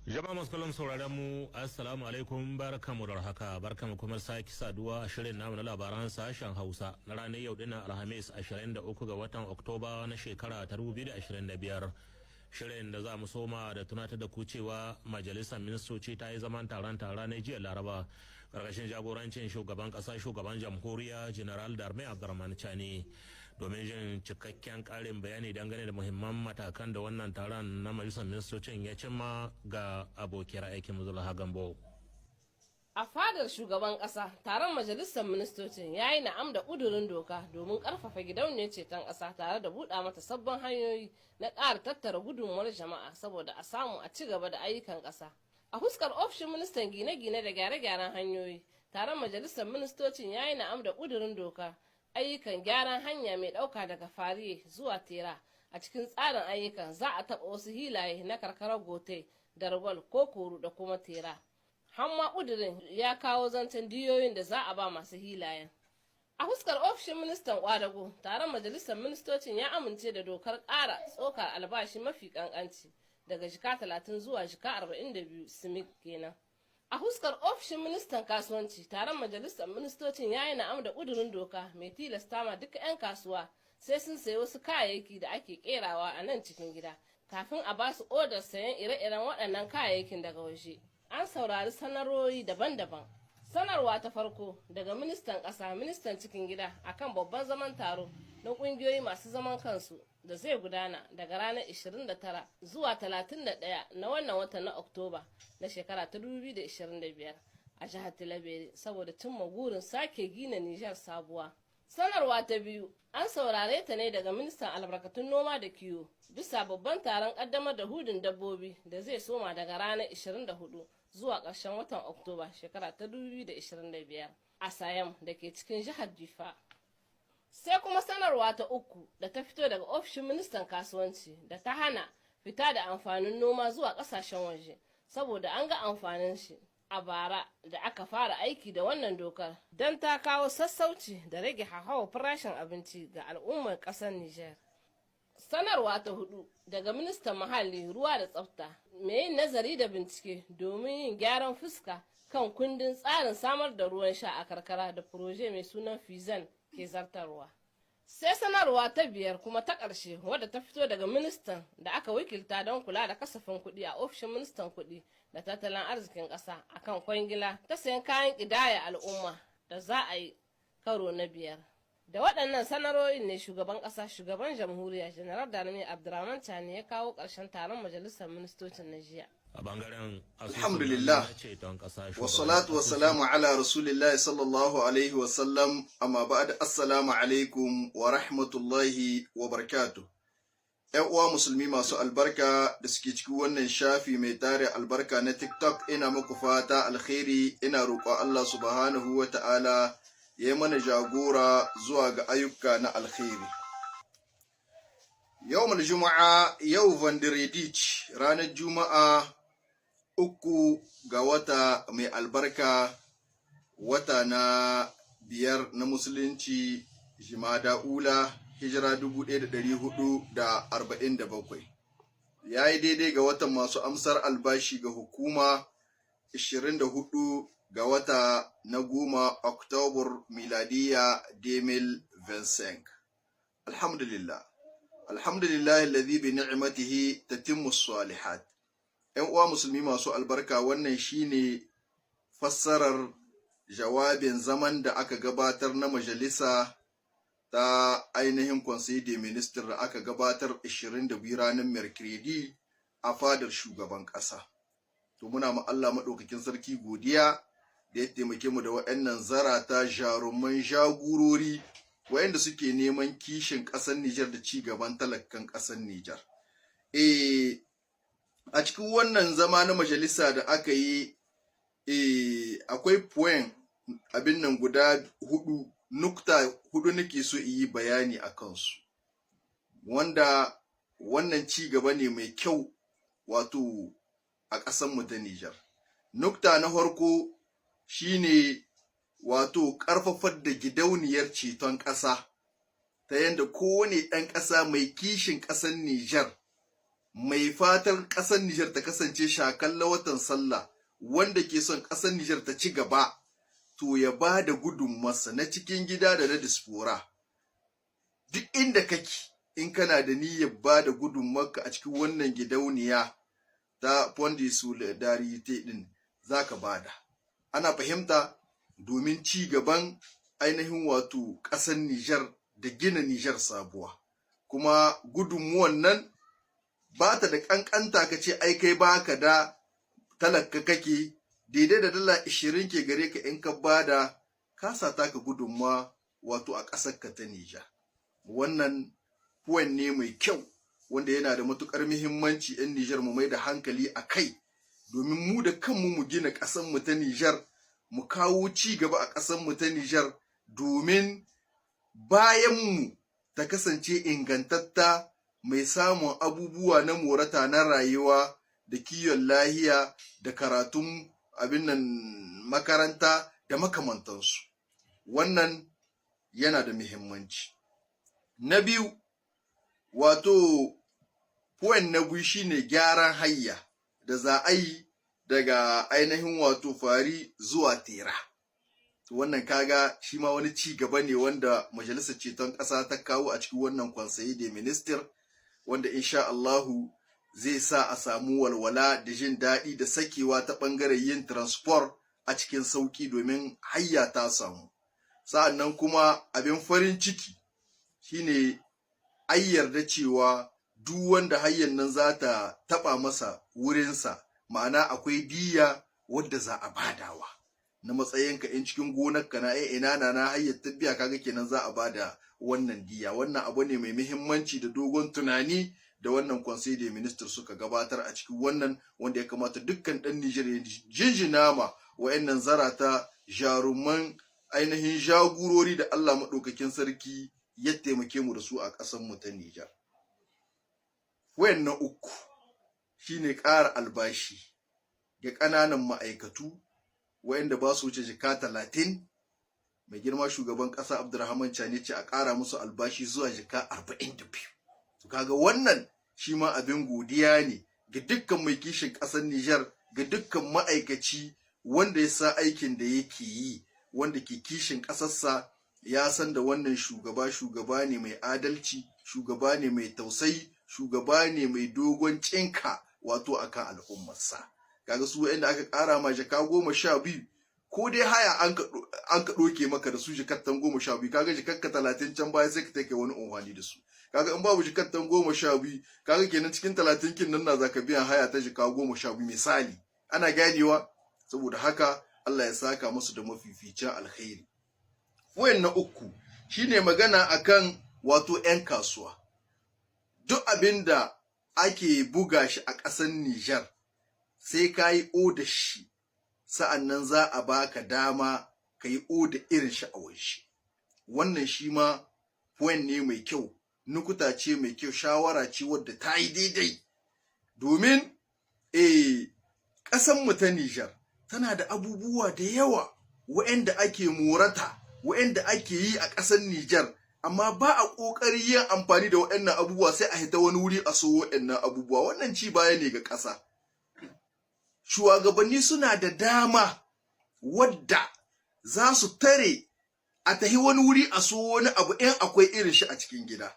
Jama'a masu kallon sauraron mu assalamu alaikum barkamu da haka barkamu kuma sake saduwa a shirin namu na labaran sashen Hausa na ranar yau dinnan Alhamis 23 ga watan Oktoba na shekara ta 2025. Shirin da za mu soma da tunatar da ku cewa majalisar ministoci ta yi zaman taron na jiya Laraba karkashin jagorancin shugaban kasa shugaban jamhuriya General Darme Abdurrahman Chani domin jin cikakken karin bayani dangane da muhimman matakan da wannan taron na majalisar ministocin ya cimma ga abokiyar aikin Zulha Gambo. A fadar shugaban ƙasa, taron majalisar ministocin ya yi na'am da ƙudurin doka domin ƙarfafa gidauniyar ceton ƙasa tare da buɗa mata sabbin hanyoyi na ƙara tattara gudunmuwar jama'a saboda a samu a ci gaba da ayyukan ƙasa. A fuskar ofishin ministan gine-gine da gyare-gyaren hanyoyi, taron majalisar ministocin ya yi na'am da ƙudurin doka ayyukan gyaran hanya mai ɗauka daga Fariye zuwa Tera. A cikin tsarin ayyukan za a taɓa wasu hilaye na karkarar Gote, Dargwal, Kokoro da kuma Tera. Hamma ƙudurin ya kawo zancen diyoyin da za a ba masu hilayen. A fuskar ofishin ministan ƙwadago, taron majalisar ministocin ya amince da dokar ƙara tsokar albashi mafi ƙanƙanci daga jika 30 zuwa jika 42 simik kenan. A fuskar ofishin ministan kasuwanci, taron majalisar ministocin ya yi na'am da ƙudurin doka mai tilasta ma duka 'yan kasuwa sai sun sayi wasu kayayyaki da ake ƙerawa a nan cikin gida kafin a ba su odar sayan ire-iren waɗannan kayayyakin daga waje. An saurari sanarwoyi daban-daban. Sanarwa ta farko daga ministan ƙasa, ministan cikin gida akan babban zaman taro na ƙungiyoyi masu zaman kansu da zai gudana daga ranar 29 zuwa 31 na wannan watan na Oktoba na shekara ta 2025 a jihar Tilaberi saboda cimma gurin sake gina Nijar sabuwa. Sanarwa ta biyu an saurare ta ne daga ministan albarkatun noma da kiwo bisa babban taron ƙaddamar da hudun dabbobi da zai soma daga ranar 24 zuwa ƙarshen watan Oktoba shekara ta 2025 a Sayam da ke cikin jihar Difa. Sai kuma sanarwa ta uku da ta fito daga ofishin ministan kasuwanci da ta hana fita da amfanin noma zuwa ƙasashen waje saboda an ga amfanin shi a bara da aka fara aiki da wannan dokar don ta kawo sassauci da rage hauhawar farashin abinci ga al'ummar ƙasar Nijar. Sanarwa ta hudu daga ministan muhalli ruwa da tsafta mai yin nazari da bincike domin yin gyaran fuska kan kundin tsarin samar da ruwan sha a karkara da furoje mai sunan Fizan ke zartarwa. Sai sanarwa ta biyar kuma ta ƙarshe wadda ta fito daga ministan da aka wakilta don kula da kasafin kuɗi a ofishin ministan kuɗi da tattalin arzikin ƙasa akan kwangila ta sayan kayan ƙidaya al'umma da za a yi karo na biyar. Da waɗannan sanarwoyin ne shugaban ƙasa shugaban jamhuriya General Darme Abdurrahman Chani ya kawo ƙarshen taron majalisar ministocin na jiya. A bangaren Alhamdulillah, wassalatu wassalamu ala rasulillah sallallahu alaihi wasallam, amma ba'da assalamu alaikum wa rahmatullahi wa barakatuh. ‘Yan uwa musulmi masu albarka da suke cikin wannan shafi mai tare albarka na TikTok, ina muku fata alkhairi, ina roƙon Allah subhanahu wa ta'ala ya yi mana jagora zuwa ga ayyuka na alkhairi. Yawmul Juma'a, yau Vandiredich, ranar Juma'a 3 ga wata mai albarka, wata na 5 na musulunci, Jimada Ula, hijira 1447. Ya yi daidai ga watan masu amsar albashi ga hukuma 24 ga wata na 10 Oktobar miladiya 2025. Alhamdulillah. Alhamdulillah alladhi bi ni'matihi tatimmu salihat. ‘Yan uwa musulmi masu albarka, wannan shine fassarar jawabin zaman da aka gabatar na majalisa ta ainihin Conseil des Ministres da aka gabatar 22 ranar Mercredi a fadar shugaban ƙasa. To muna ma Allah maɗaukakin sarki godiya da ya taimake mu da waɗannan zarata jaruman jagorori waɗanda suke neman kishin ƙasar Nijar da ci gaban talakan ƙasar Nijar. A cikin wannan zama na majalisa da aka yi, akwai point abin nan guda hudu, nukta hudu nake so yi bayani a kansu, wanda wannan ci gaba ne mai kyau wato a ƙasarmu ta Nijar. Nukta na farko shine wato ƙarfafar da gidauniyar ceton ƙasa ta yadda kowane ɗan ƙasa mai kishin ƙasar Nijar mai fatar ƙasar Nijar ta kasance shakalla watan sallah, wanda ke son ƙasar Nijar ta ci gaba, to ya ba da gudunmarsa na cikin gida da na diaspora. Duk inda kake, in kana da niyyar ba da gudunmarka a cikin wannan gidauniya ta Fondi Solidarity din, za ka bada. Ana fahimta, domin ci gaban ainihin wato ƙasar Nijar da gina Nijar sabuwa. Kuma gudunmuwan nan ba ta da ƙanƙanta ka ce ai kai baka da talaka kake, daidai da dala 20 ke gare ka in ka bada, ka sa taka gudunmuwa wato a ƙasarka ta Nijar. Wannan puwan ne mai kyau wanda yana da matuƙar muhimmanci 'yan Nijar mu mai da hankali a kai, domin mu da kanmu mu gina ƙasarmu ta Nijar, mu kawo ci gaba a ƙasarmu ta Nijar, domin bayanmu ta kasance ingantatta, mai samun abubuwa na morata na rayuwa da kiwon lahiya da karatun abin nan makaranta da makamantansu. Wannan yana da muhimmanci. Na biyu, wato point na biyu shine gyaran hayya da za a yi daga ainihin wato Fari zuwa Tera. Wannan kaga shi ma wani ci gaba ne wanda Majalisar Ceton Ƙasa ta kawo a cikin wannan Conseil des Ministres, wanda insha Allahu zai sa a samu walwala da jin daɗi da sakewa ta ɓangaren yin transport a cikin sauƙi, domin hayya ta samu. Sa'annan kuma abin farin ciki shine an yarda cewa duk wanda hayyan nan za ta taɓa masa wurinsa, ma'ana akwai diya wadda za a badawa na matsayinka in cikin gonarka na ina na hayyar tabbiya, kaga kenan za a bada wannan diya. Wannan abu ne mai muhimmanci da dogon tunani da wannan Conseil des Ministres suka gabatar a cikin wannan, wanda ya kamata dukkan ɗan Nijar ya jinjina ma wa'annan zarata jaruman ainihin jagorori da Allah maɗaukakin sarki ya taimake mu da su a ƙasarmu ta Nijar. Wayannan uku shine ƙara albashi ga ƙananan ma'aikatu wayanda ba su wuce jika 30. Mai girma shugaban ƙasa Abdurrahman Chani ce a ƙara musu albashi zuwa jika 42. To kaga wannan shi ma abin godiya ne ga dukkan mai kishin ƙasar Nijar, ga dukkan ma'aikaci wanda ya sa aikin da yake yi, wanda ke kishin ƙasarsa, ya san da wannan shugaba ne mai adalci, shugaba ne mai tausayi, shugaba ne mai dogon cinka wato akan al'ummarsa. Kaga su wa'anda aka ƙara ma jaka 12, ko dai haya an ka ɗoke maka da su jikattan 12, kaga jikakka 30 can baya sai ka take wani unhwani da su. Kaga in babu jikattan 12, kaga kenan cikin 30 kin nan na zaka biyan haya ta jika 12 misali. Ana ganewa, saboda haka Allah ya saka musu da mafificin alkhairi. Wayannan uku shine magana akan wato 'yan kasuwa. Duk abinda ake buga shi a ƙasar Nijar sai ka yi oda shi, sa'annan za a baka dama ka yi oda irin shi a waje. Wannan shi ma point ne mai kyau, nukuta ce mai kyau, shawara ce wadda ta yi daidai. Domin ƙasanmu ta Nijar tana da abubuwa da yawa wa'anda ake morata, wa'anda ake yi a ƙasar Nijar, amma ba a ƙoƙari yin amfani da waɗannan abubuwa, sai a hita wani wuri a so waɗannan abubuwa. Wannan ci baya ne ga ƙasa. Shugabanni suna da dama wadda za su tare a tahi wani wuri a so wani abu in akwai irin shi a cikin gida.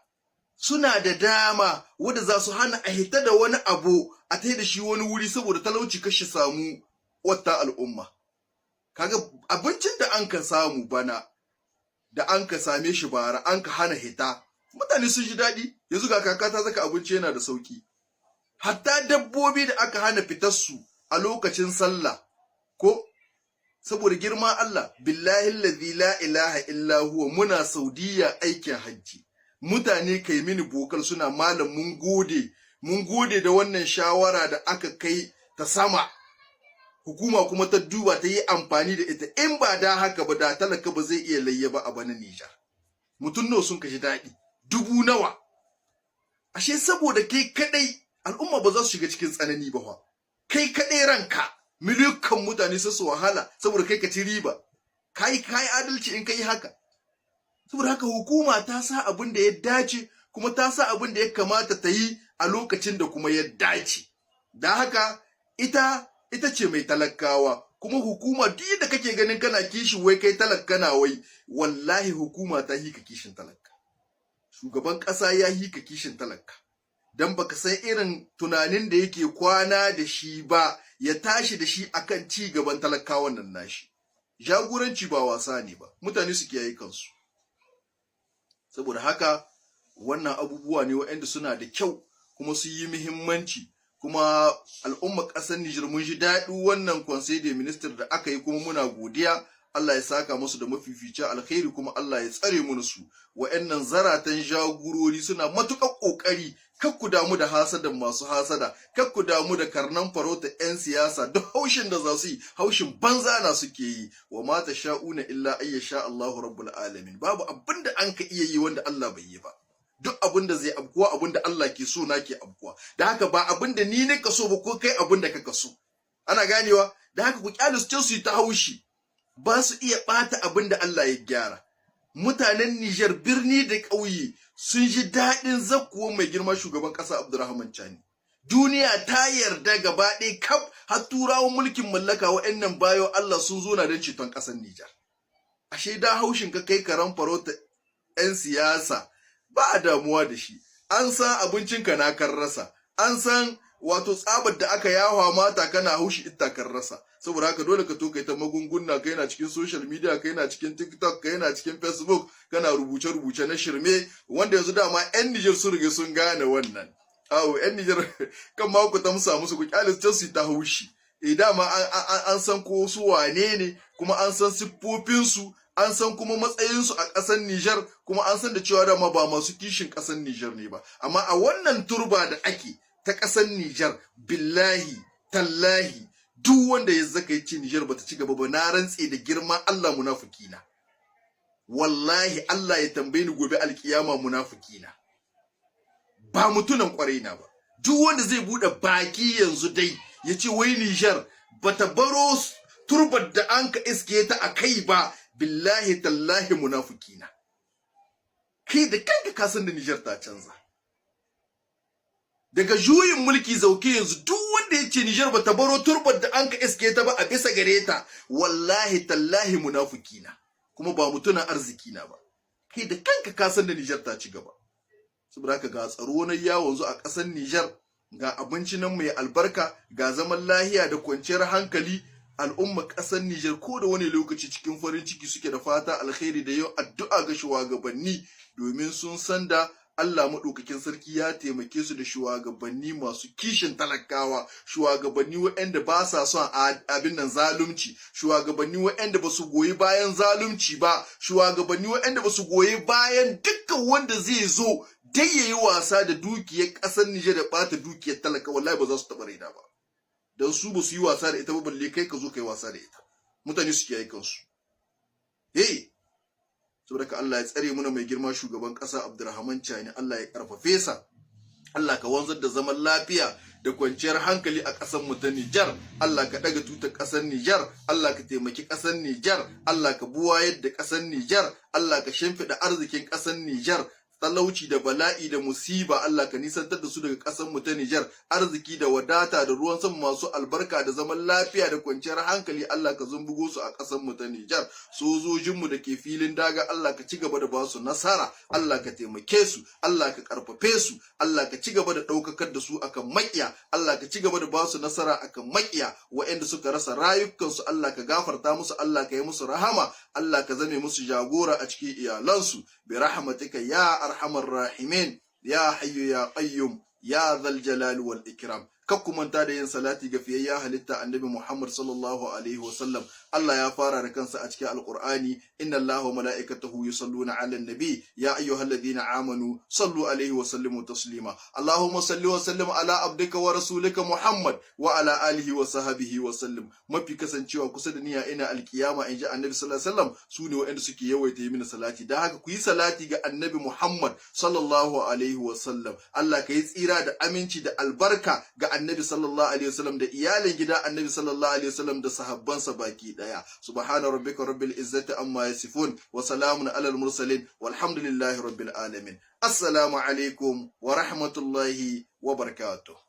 Suna da dama wadda za su hana a hita da wani abu a tahi da shi wani wuri saboda talauci kashi samu wata al'umma. Kaga abincin da an ka samu bana, da an ka same shi bara, an ka hana hita, mutane sun ji daɗi. Yanzu ga kaka ta saka abinci yana da sauki. Hatta dabbobi da aka hana fitarsu a lokacin sallah, ko saboda girma Allah, billahi allazi la ilaha illa huwa, muna Saudiya aikin hajji, mutane kai mini bokal suna malam mun gode da wannan shawara da aka kai ta sama, hukuma kuma ta duba ta yi amfani da ita. In ba da haka ba, da talaka ba zai iya layya ba a bana Nijar. Mutum nawa sun kashi daɗi, 1000 nawa. Ashe saboda kai kadai al'umma ba za su shiga cikin tsanani ba fa. Kai kadai ranka, miliyokan mutane su wahala saboda kai ka ci riba. Kai adalci in kai haka. Saboda haka hukuma ta sa abin da ya dace, kuma ta sa abin da ya kamata ta yi a lokacin da kuma ya dace. Da haka ita ce mai talakawa, kuma hukuma duk da kake ganin kana kishin wai kai talaka na wai, wallahi hukuma ta hika kishin talaka. Shugaban ƙasa ya hika kishin talaka. Dan baka san irin tunanin da yake kwana da shi ba, ya tashi da shi akan ci gaban talakawan nan nashi. Jagoranci ba wasa ne ba, mutane su kiyaye kansu. Saboda haka wannan abubuwa ne waɗanda suna da kyau kuma su yi muhimmanci, kuma al'ummar ƙasar Nijar mun ji daɗi wannan Conseil des Ministres da aka yi, kuma muna godiya. Allah ya saka musu da mafificin alkhairi, kuma Allah ya tsare mu su. Wa'annan zaratan jagorori suna matuƙar ƙoƙari. Kar ku damu da hasadan masu hasada, kar ku damu da karnan farauta 'yan siyasa, duk haushin da za su yi haushin banza na suke yi. Wa ma tasha'una illa ayyasha Allahu rabbul alamin. Babu abinda an ka iya yi wanda Allah bai yi ba. Duk abinda zai abkuwa abinda Allah ke so na ke abkuwa. Da haka ba abinda ni ne ka so ba ko kai abinda ka so. Ana ganewa? Da haka ku kyale su yi ta haushi. Ba su iya ɓata abin da Allah ya gyara. Mutanen Nijar birni da ƙauye sun ji daɗin zakkuwa mai girma shugaban ƙasa Abdurrahman Chani. Duniya ta yarda gaba ɗaya kaf har turawan mulkin mallaka wa'annan bayo Allah sun zo na don ceton ƙasar Nijar. Ashe da haushin ka kai karan farauta 'yan siyasa ba a damuwa da shi. An san abincinka na kan rasa. An san wato tsabar da aka yawa mata kana haushi ita kan rasa. Saboda haka dole ka to kai ta magunguna, kai na cikin social media, kai na cikin TikTok, kai na cikin Facebook, kana rubuce-rubuce na shirme, wanda yanzu dama 'yan Nijar sun rige sun gane wannan. Awo 'yan Nijar kan ma ku tamsa musu ku kyale su ta haushi. Dama an san ko su wane ne, kuma an san siffofinsu, an san kuma matsayinsu a ƙasar Nijar, kuma an san da cewa dama ba masu kishin ƙasar Nijar ne ba. Amma a wannan turba da ake ta ƙasar Nijar, billahi tallahi duk wanda ya zaka ya ce Nijar bata ci gaba ba, na rantse da girman Allah munafiki na. Wallahi Allah ya tambaye ni gobe alkiyama munafiki na. Ba mutunan kwarai na ba. Duk wanda zai bude baki yanzu dai ya ce wai Nijar bata baro turbar da an ka iske ta akai ba, billahi tallahi munafiki na. Kai da kanka ka san da Nijar ta canza. Daga juyin mulki zauke yanzu duk wanda ya ce Nijar bata baro turbar da an ka iske ta ba a bisa gare ta, wallahi tallahi munafiki na, kuma ba mutunan arziki na ba. Kai da kanka ka san da Nijar ta ci gaba. Saboda haka ga tsaro na yawon zu a ƙasar Nijar, ga abinci nan mai albarka, ga zaman lahiya da kwanciyar hankali. Al'umma ƙasar Nijar ko da wani lokaci cikin farin ciki suke da fata alkhairi da yau addu'a ga shugabanni, domin sun san da Allah maɗaukakin sarki ya taimake su da shugabanni masu kishin talakawa, shugabanni waɗanda ba sa son abin nan zalunci, shugabanni waɗanda ba su goyi bayan zalunci ba, shugabanni waɗanda ba su goyi bayan dukkan wanda zai zo dai yayi wasa da dukiyar ƙasar Nijar da ɓata dukiyar talaka, wallahi ba za su taɓa raina ba. Dan su ba su yi wasa da ita ba, balle kai ka zo kai wasa da ita. Mutane su kiyaye kansu. Saboda ka Allah ya tsare muna mai girma shugaban ƙasa Abdurrahman Chani, Allah ya karfafe sa, Allah ka wanzar da zaman lafiya da kwanciyar hankali a ƙasar mu ta Nijar. Allah ka daga tutar ƙasar Nijar, Allah ka taimaki ƙasar Nijar, Allah ka buwayar da ƙasar Nijar, Allah ka shimfiɗa arzikin ƙasar Nijar. Talauci da bala'i da musiba Allah ka nisantar da su daga ƙasar mu ta Nijar. Arziki da wadata da ruwan sama masu albarka da zaman lafiya da kwanciyar hankali Allah ka zumbugo su a ƙasar mu ta Nijar. Sojojin mu da ke filin daga Allah ka ci gaba da ba su nasara, Allah ka taimake su, Allah ka karfafe su, Allah ka ci gaba da ɗaukakar da su akan maƙiya, Allah ka ci gaba da ba su nasara akan maƙiya. Waɗanda suka rasa rayukansu Allah ka gafarta musu, Allah ka yi musu rahama, Allah ka zame musu jagora a cikin iyalansu bi rahmatika ya arhamar rahimin ya hayyu ya qayyum ya dhal jalali wal ikram. Kakku manta da yin salati ga fiyayya halitta annabi Muhammad sallallahu alaihi wasallam. Allah ya fara da kansa a cikin alqur'ani, inna Allaha wa mala'ikatahu yusalluna 'alan nabi ya ayyuhalladhina amanu sallu alaihi wa sallimu taslima. Allahumma salli wa sallim ala abdika wa rasulika Muhammad wa ala alihi wa sahbihi wa sallim. Mafi kasancewa kusa da niyya ina alkiyama inji annabi sallallahu alaihi wasallam sune waɗanda suke yawaita yi mini salati. Dan haka ku yi salati ga annabi Muhammad sallallahu alaihi wasallam. Allah ka yi tsira da aminci da albarka ga annabi sallallahu alaihi wasallam da iyalin gida annabi sallallahu alaihi wasallam da sahabbansa baki daya. Subhana rabbika rabbil izzati amma yasifun wa salamun alal mursalin walhamdulillahi rabbil alamin. Assalamu alaikum wa rahmatullahi wa barakatuh.